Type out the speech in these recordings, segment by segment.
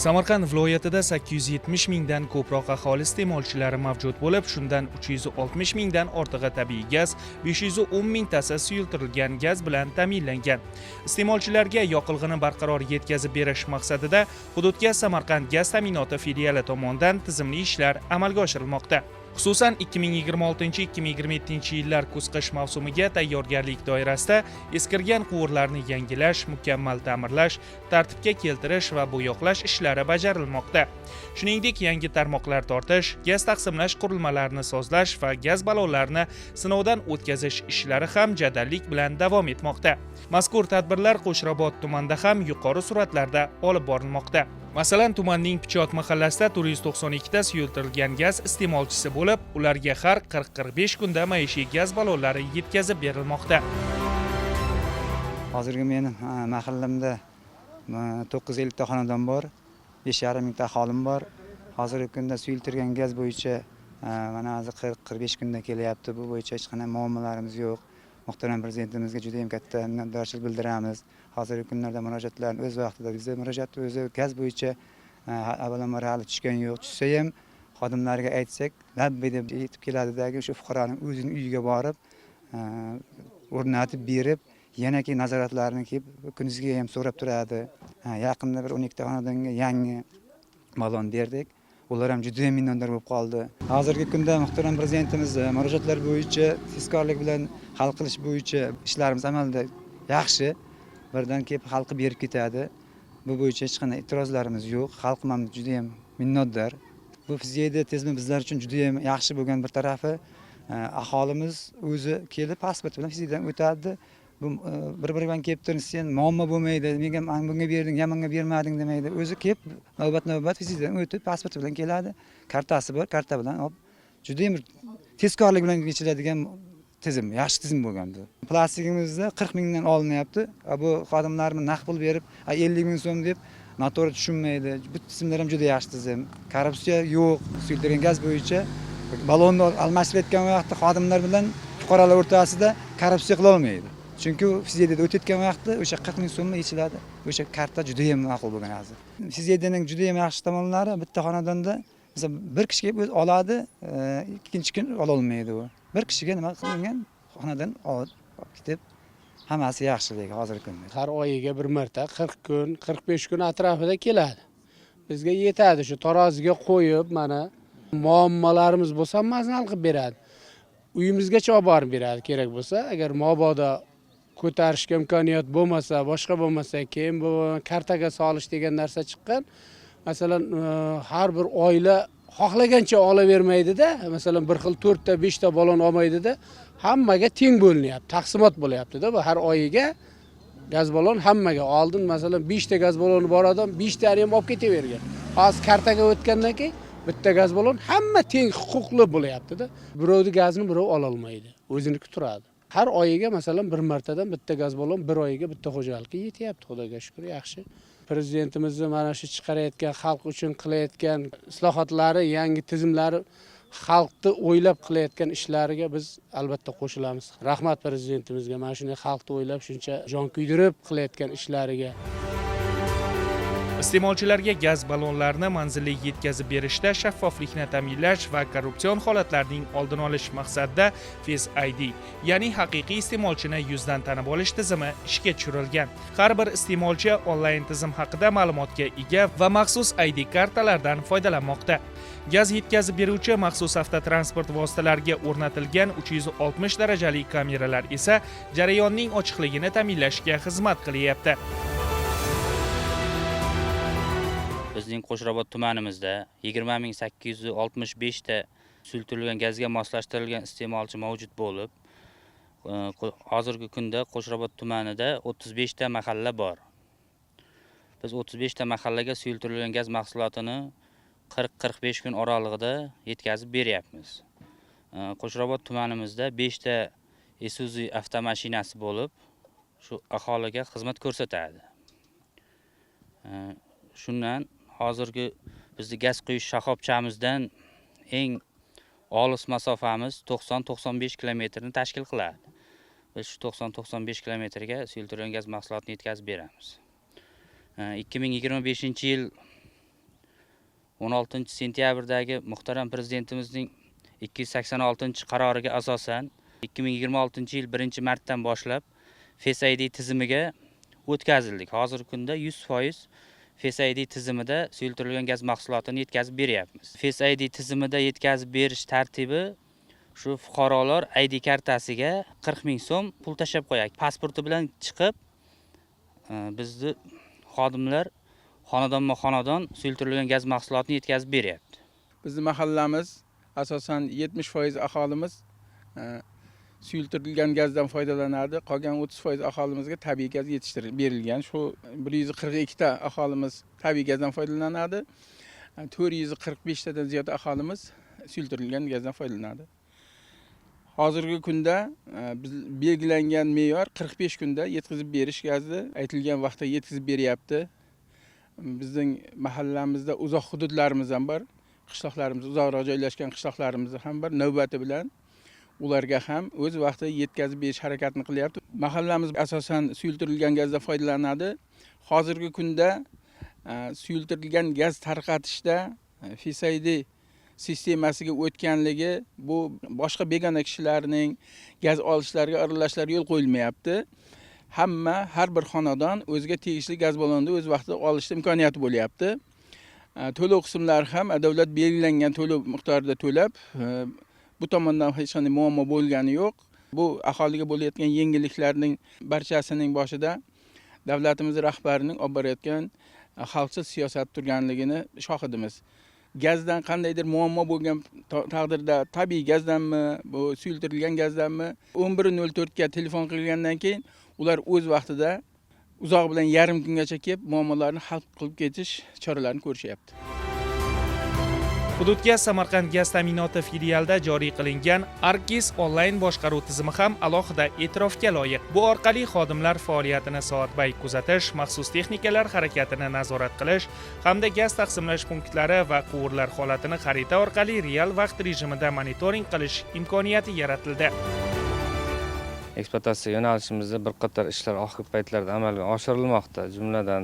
Samarqand viloyatida 870 mingdan ko'proq aholi iste'molchilari mavjud bo'lib, shundan 360 mingdan ortig'i tabiiy gaz, 510 mingtasi suyultirilgan gaz bilan ta'minlangan. Iste'molchilarga yoqilg'ini barqaror yetkazib berish maqsadida hududga Samarqand gaz ta'minoti filiali tomonidan tizimli ishlar amalga oshirilmoqda. Xususan 2026-2027 yillar kuz-qish mavsumiga tayyorgarlik doirasida eskirgan quvurlarni yangilash, mukammal ta'mirlash, tartibga keltirish va bo'yoqlash ishlari bajarilmoqda. Shuningdek, yangi tarmoqlar tortish, gaz taqsimlash qurilmalarini sozlash va gaz ballonlarini sinovdan o'tkazish ishlari ham jadallik bilan davom etmoqda. Mazkur tadbirlar Qo'shrabot tumanida ham yuqori sur'atlarda olib borilmoqda. Masalan, tumanning Pichot mahallasida 492 ta suyultirilgan gaz iste'molchisi bo'lib, ularga har 40-45 kunda maishiy gaz ballonlari yetkazib berilmoqda. Hozirgi mening mahallamda 950 ta xonadon bor, 5,5 mingta aholim bor. Hozirgi kunda suyultirilgan gaz bo'yicha mana hozir 40-45 kunda kelyapti. Bu bo'yicha hech qanday muammolarimiz yo'q. Muhtaram prezidentimizga juda ham katta minnatdorchilik bildiramiz. Hozirgi kunlarda murojaatlarni o'z vaqtida bizda murojaatni o'zi gaz bo'yicha avvalambor hali tushgan yo'q. Tushsa ham xodimlarga aytsak, labbi deb yetib keladidagi o'sha fuqaroning o'zining uyiga borib, o'rnatib berib, yana keyin nazoratlarini kelib kunduzgi ham so'rab turadi. Yaqinda bir 12 ta xonadonga yangi ballon berdik. Ular ham juda ham minnatdor bo'lib qoldi. Hozirgi kunda muhtaram prezidentimiz murojaatlar bo'yicha tezkorlik bilan hal qilish bo'yicha ishlarimiz amalda yaxshi. Birdan kelib xalqi berib ketadi. Bu bo'yicha hech qanday e'tirozlarimiz yo'q. Xalqim ham juda ham minnatdor. Bu fiziyada tizimi bizlar uchun juda ham yaxshi bo'lgan bir tarafi, aholimiz o'zi kelib pasport bilan fiziyadan o'tadi. Bu bir-biri bilan kelib turib, sen muammo bo'lmaydi, menga bunga berding, yamonga bermading demaydi. O'zi kelib navbat fiziyadan o'tib pasport bilan keladi. Kartasi bor, karta bilan olib juda ham tezkorlik bilan kechiladigan tizim, yaxshi tizim bo'lgandi. Plastigimizda 40 mingdan olinyapti. Bu xodimlarni naqd pul berib, 50 ming so'm deb noto'g'ri tushunmaydi. Bu tizimlar ham juda yaxshi tizim. Korrupsiya yo'q. Suyultirilgan gaz bo'yicha ballonni almashtirayotgan vaqtda xodimlar bilan fuqarolar o'rtasida korrupsiya qila olmaydi. Chunki fiziyada o'tayotgan vaqtda o'sha 40 ming so'mni yechiladi. O'sha karta juda ham ma'qul bo'lgan hozir. Fiziyadaning juda ham yaxshi tomonlari bitta xonadonda mesela bir kishi kelib oladi, ikkinchi kun ola olmaydi u. Bir kishiga nima qilingan xonadan olib ketib, hammasi yaxshilik hozirgi kunda. Har oyiga bir marta 40 kun, 45 kun atrofida keladi. Bizga yetadi, shu taroziga qo'yib, mana muammolarimiz bo'lsa hammasini hal qilib beradi. Uyimizgacha olib borib beradi kerak bo'lsa, agar mabodo ko'tarishga imkoniyat bo'lmasa, boshqa bo'lmasa, keyin bu kartaga solish degan narsa chiqqan. Masalan, har bir oila xohlagancha olavermaydi-da. Masalan, bir xil 4 ta, 5 ta ballon olmaydi-da. Hammaga teng bo'linyapti, taqsimot bo'lyapti-da. Bu har oyiga gaz ballon hammaga. Oldin masalan 5 ta gaz balloni bor odam 5 tani ham olib ketavergan. Hozir kartaga o'tgandan keyin bitta gaz ballon hamma teng huquqli bo'lyapti-da. Birovning gazini birov ola olmaydi, o'ziniki turadi. Har oyiga masalan bir martadan bitta gaz ballon bir oyiga bitta xo'jalikka yetyapti, xudoga shukr, yaxshi. Prezidentimizni mana shu chiqarayotgan, xalq uchun qilayotgan islohotlari, yangi tizimlari, xalqni o'ylab qilayotgan ishlariga biz albatta qo'shilamiz. Rahmat prezidentimizga, mana shunday xalqni o'ylab shuncha jon kuydirib qilayotgan ishlariga. Iste'molchilarga gaz ballonlarini manzilli yetkazib berishda shaffoflikni ta'minlash va korrupsion holatlarning oldini olish maqsadida Face ID, ya'ni haqiqiy iste'molchini yuzdan tanib olish tizimi ishga tushirilgan. Har bir iste'molchi onlayn tizim haqida ma'lumotga ega va maxsus ID kartalardan foydalanmoqda. Gaz yetkazib beruvchi maxsus avtotransport vositalariga o'rnatilgan 360 darajali kameralar esa jarayonning ochiqligini ta'minlashga xizmat qilyapti. Bizning Qo'shrabot tumanimizda 20.865 ta suyultirilgan gazga moslashtirilgan iste'molchi mavjud bo'lib, hozirgi kunda Qo'shrabot tumanida 35 ta mahalla bor. Biz 35 ta mahallaga suyultirilgan gaz mahsulotini 40-45 kun oralig'ida yetkazib beryapmiz. Qo'shrabot tumanimizda 5 ta Isuzu avtomashinasi bo'lib, shu aholiga xizmat ko'rsatadi. Shundan hozirgi bizning gaz quyish shoxobchamizdan eng olis masofamiz 90-95 kilometrni tashkil qiladi. Biz shu 90-95 kilometrga suyultirilgan gaz mahsulotini yetkazib beramiz. 2025-yil 16-sentyabrdagi muhtaram prezidentimizning 286-qaroriga asosan 2026-yil 1-martdan boshlab Face ID tizimiga o'tkazildik. Hozirgi kunda 100% Face ID tizimida suyultirilgan gaz mahsulotini yetkazib beryapmiz. Face ID tizimida yetkazib berish tartibi shu fuqarolar ID kartasiga 40 ming so'm pul tashab qo'yadi. Pasporti bilan chiqib bizni xodimlar xonadonma-xonadon suyultirilgan gaz mahsulotini yetkazib beryapti. Bizning mahallamiz asosan 70% aholimiz suyultirilgan gazdan foydalanadi. Qolgan 30% aholimizga tabiiy gaz yetishtirib berilgan. Shu 142 ta aholimiz tabiiy gazdan foydalanadi. 445 tadan ziyod aholimiz suyultirilgan gazdan foydalanadi. Hozirgi kunda biz belgilangan me'yor 45 kunda yetkazib berish gazni aytilgan vaqtda yetkazib beryapti. Bizning mahallamizda uzoq hududlarimiz ham bor. Qishloqlarimiz, uzoqroq joylashgan qishloqlarimiz ham bor. Navbati bilan ularga ham o'z vaqtida yetkazib berish harakatini qilyapti. Mahallamiz asosan suyultirilgan gazdan foydalanadi. Hozirgi kunda suyultirilgan gaz tarqatishda Face ID sistemasiga o'tganligi bu boshqa begona kishilarning gaz olishlariga, aralashlariga yo'l qo'yilmayapti. Har bir xonadon o'ziga tegishli gaz ballonini o'z vaqtida olishda imkoniyati bo'lyapti. To'lov qismlari ham davlat belgilangan to'lov miqdorida to'lab, bu tomondan hech qanday muammo bo'lgani yo'q. Bu aholiga bo'layotgan yengilliklarning barchasining boshida davlatimiz rahbarining olib borayotgan xalqchil siyosat turganligini shohidimiz. Gazdan qandaydir muammo bo'lgan taqdirda tabiiy gazdanmi, bu suyultirilgan gazdanmi 11:04 ga telefon qilgandan keyin ular o'z vaqtida uzoq bilan yarim kungacha kelib muammolarni hal qilib ketish choralarini ko'rishyapti. Hududga Samarqand gaz ta'minoti filialida joriy qilingan Argis onlayn boshqaruv tizimi ham alohida e'tirofga loyiq. Bu orqali xodimlar faoliyatini soatbay kuzatish, maxsus texnikalar harakatini nazorat qilish hamda gaz taqsimlash punktlari va quvurlar holatini xarita orqali real vaqt rejimida monitoring qilish imkoniyati yaratildi. Ekspluatatsiya yo'nalishimizda bir qator ishlar oxirgi paytlarda amalga oshirilmoqda. Jumladan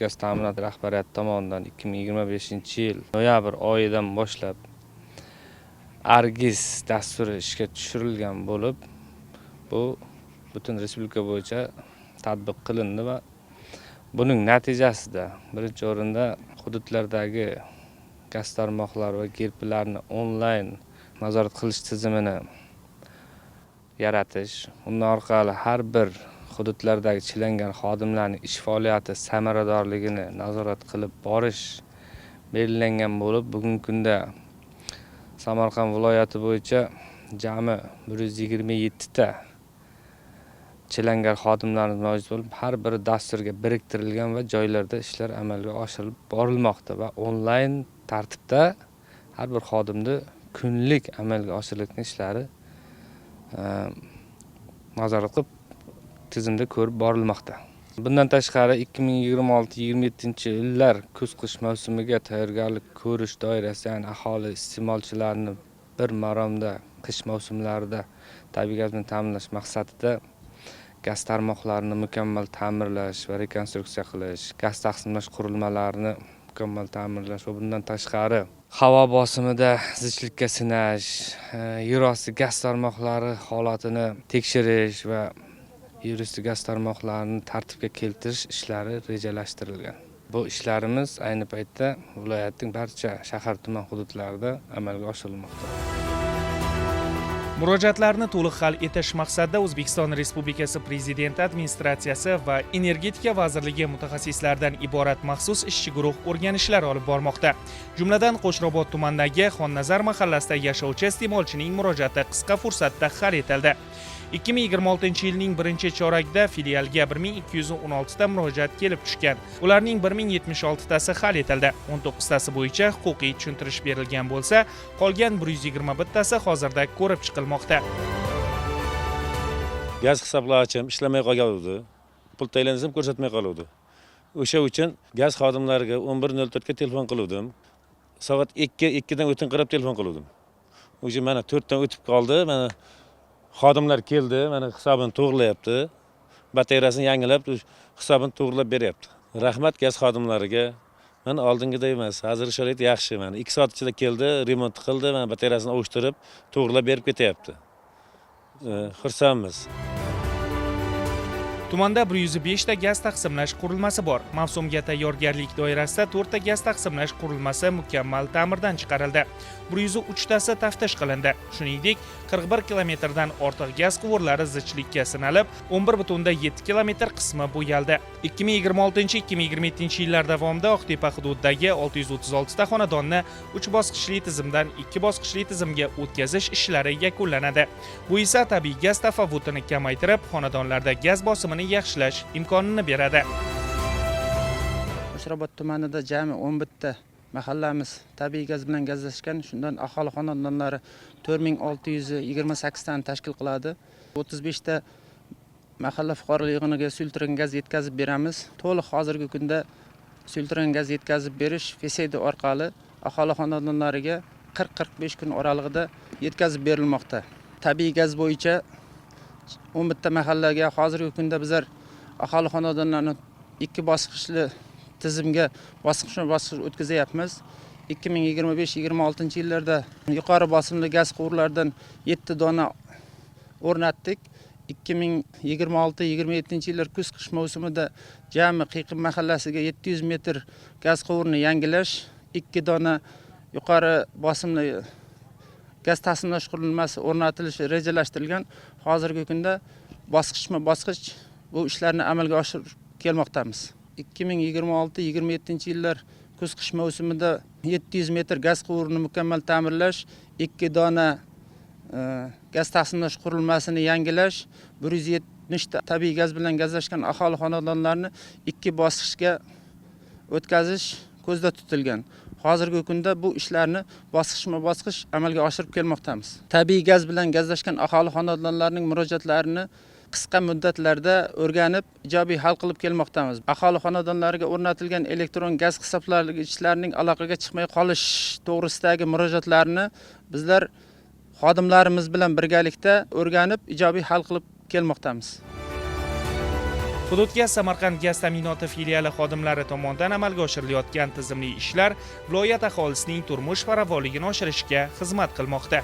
gaz ta'minoti rahbariyati tomonidan 2025-yil noyabr oyidan boshlab Argis dasturi ishga tushirilgan bo'lib, bu butun respublika bo'yicha tatbiq qilindi va buning natijasida birinchi o'rinda hududlardagi gaz tarmoqlari va gerplarni onlayn nazorat qilish tizimini yaratish, undan orqali har bir hududlardagi chilangan xodimlarning ish faoliyati samaradorligini nazorat qilib borish belgilangan bo'lib, bugungi kunda Samarqand viloyati bo'yicha jami 127 ta chilangar xodimlarimiz mavjud bo'lib, har biri dasturga biriktirilgan va joylarda ishlar amalga oshirilib borilmoqda va onlayn tartibda har bir xodimni kunlik amalga oshirilayotgan ishlari nazorat qilib tizimda ko'rib borilmoqda. Bundan tashqari 2026-27-yillar kuz-qish mavsumiga tayyorgarlik ko'rish doirasida, ya'ni aholi iste'molchilarni bir maromda qish mavsumlarida tabiiy gaz bilan ta'minlash maqsadida gaz tarmoqlarini mukammal ta'mirlash va rekonstruksiya qilish, gaz taqsimlash qurilmalarini mukammal ta'mirlash va bundan tashqari havo bosimida zichlikka sinash, yer osti gaz tarmoqlari holatini tekshirish va yer osti gaz tarmoqlarini tartibga keltirish ishlari rejalashtirilgan. Bu ishlarimiz ayni paytda viloyatning barcha shahar tuman hududlarida amalga oshirilmoqda. Murojaatlarni to'liq hal etish maqsadida O'zbekiston Respublikasi Prezidenti administratsiyasi va Energetika vazirligi mutaxassislaridan iborat maxsus ishchi guruh o'rganishlar olib bormoqda. Jumladan Qo'shrobod tumanidagi Xonnazar mahallasida yashovchi iste'molchining murojaati qisqa fursatda hal etildi. 2026-yilning birinchi choragida filialga 1216 ta murojaat kelib tushgan. Ularning 1076 tasi hal etildi. 19 tasi bo'yicha huquqiy tushuntirish berilgan bo'lsa, qolgan 121 tasi hozirda ko'rib chiqilmoqda. Gaz hisoblag'ichim ishlamay qolgandi. Pul tayinlansam ko'rsatmay qoldi. O'sha uchun gaz xodimlariga 11:04 ga telefon qildim. Soat 2dan o'tin qarab telefon qildim. O'sha mana 4 dan o'tib qoldi. Mana xodimlar keldi, mana hisobini to'g'rilayapti. Batareyasini yangilab, hisobini to'g'rilab beryapti. Rahmat gaz xodimlariga Mana oldingiday emas. Hozir sharoit yaxshi. Mana 2 soat ichida keldi, remont qildi, mana batareyasini o'chtirib, to'g'rilab berib ketyapti. Xursandmiz. Tumanda 105 ta gaz taqsimlash qurilmasi bor. Mavsumga tayyorgarlik doirasida 4 ta gaz taqsimlash qurilmasi mukammal ta'mirdan chiqarildi. 103 tasi taftish qilindi. Shuningdek, 41 kilometrdan ortiq gaz quvurlari zichlikka sinalib, 11,7 kilometr qismi bo'yaldi. 2026-2027 yillar davomida Oqtepa hududidagi 636 ta xonadonni 3 bosqichli tizimdan 2 bosqichli tizimga o'tkazish ishlari yakunlanadi. Bu esa tabiiy gaz tafovutini kamaytirib, xonadonlarda gaz bosimini yaxshilash imkonini beradi. Qo'shrobod tumanida jami 11 ta mahallamiz tabiiy gaz bilan gazlashgan. Shundan aholi xonadonlari 4628 tani tashkil qiladi. 35 ta mahalla fuqarolar yig'iniga suyultirilgan gaz yetkazib beramiz. To'liq hozirgi kunda suyultirilgan gaz yetkazib berish FESEDO orqali aholi xonadonlariga 40-45 kun oralig'ida yetkazib berilmoqda. Tabiiy gaz bo'yicha 11 ta mahallaga hozirgi kunda bizlar aholi xonadonlarini 2 bosqichli tizimga bosqichma-bosqich o'tkazyapmiz. 2025-26 yillarda yuqori bosimli gaz quvurlaridan 7 dona o'rnatdik. 2026-27 yillar kuz-qish mavsumida jami Qiyiqim mahallasiga 700 metr gaz quvurini yangilash, 2 dona yuqori bosimli gaz taqsimlash qurilmasi o'rnatilishi rejalashtirilgan. Hozirgi kunda bosqichma-bosqich bu ishlarni amalga oshirib kelmoqdamiz. 2026-27 yillar kuz-qish mavsumida 700 metr gaz quvurini mukammal ta'mirlash, 2 dona gaz taqsimlash qurilmasini yangilash, 170 ta tabiiy gaz bilan gazlashgan aholi xonadonlarini 2 bosqichga o'tkazish ko'zda tutilgan. Hozirgi kunda bu ishlarni bosqichma-bosqich amalga oshirib kelmoqdamiz. Tabiiy gaz bilan gazlashgan aholi xonadonlarining murojaatlarini qisqa muddatlarda o'rganib, ijobiy hal qilib kelmoqdamiz. Aholi xonadonlariga o'rnatilgan elektron gaz hisoblagichlarning aloqaga chiqmay qolish to'g'risidagi murojaatlarni bizlar xodimlarimiz bilan birgalikda o'rganib, ijobiy hal qilib kelmoqdamiz. Hududga Samarqand gaz ta'minoti filiali xodimlari tomonidan amalga oshirilayotgan tizimli ishlar viloyat aholisining turmush farovonligini oshirishga xizmat qilmoqda.